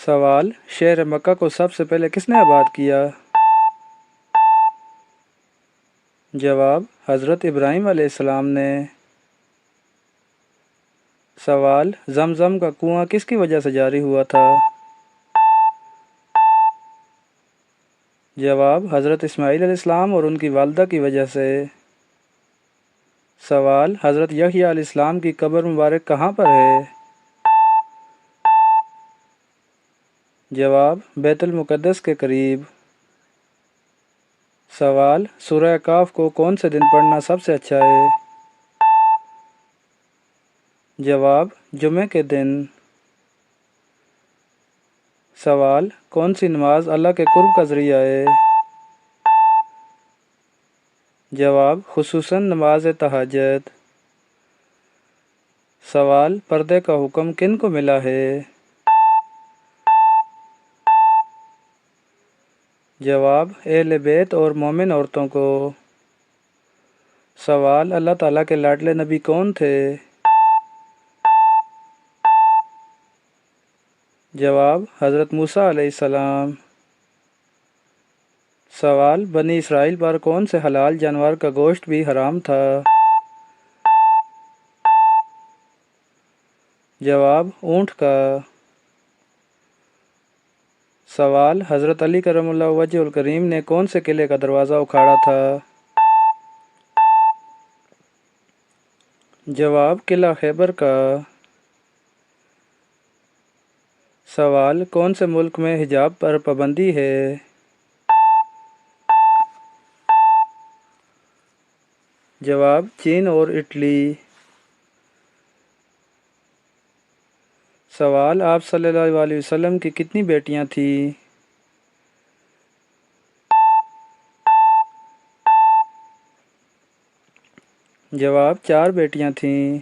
سوال، شہر مکہ کو سب سے پہلے کس نے آباد کیا؟ جواب، حضرت ابراہیم علیہ السلام نے۔ سوال، زمزم کا کنواں کس کی وجہ سے جاری ہوا تھا؟ جواب، حضرت اسماعیل علیہ السلام اور ان کی والدہ کی وجہ سے۔ سوال، حضرت یحییٰ علیہ السلام کی قبر مبارک کہاں پر ہے؟ جواب، بیت المقدس کے قریب۔ سوال، سورہ کہف کو کون سے دن پڑھنا سب سے اچھا ہے؟ جواب، جمعہ کے دن۔ سوال، کون سی نماز اللہ کے قرب کا ذریعہ ہے؟ جواب، خصوصاً نماز تہجد۔ سوال، پردے کا حکم کن کو ملا ہے؟ جواب، اہل بیت اور مومن عورتوں کو۔ سوال، اللہ تعالیٰ کے لاڈلے نبی کون تھے؟ جواب، حضرت موسیٰ علیہ السلام۔ سوال، بنی اسرائیل پر کون سے حلال جانور کا گوشت بھی حرام تھا؟ جواب، اونٹ کا۔ سوال، حضرت علی کرم اللہ وجہ الکریم نے کون سے قلعے کا دروازہ اکھاڑا تھا؟ جواب، قلعہ خیبر کا۔ سوال، کون سے ملک میں حجاب پر پابندی ہے؟ جواب، چین اور اٹلی۔ سوال، آپ صلی اللہ علیہ وسلم کی کتنی بیٹیاں تھیں؟ جواب، 4 بیٹیاں تھیں۔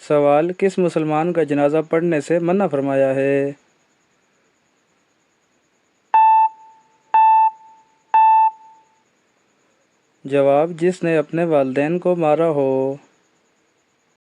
سوال، کس مسلمان کا جنازہ پڑھنے سے منع فرمایا ہے؟ جواب، جس نے اپنے والدین کو مارا ہو۔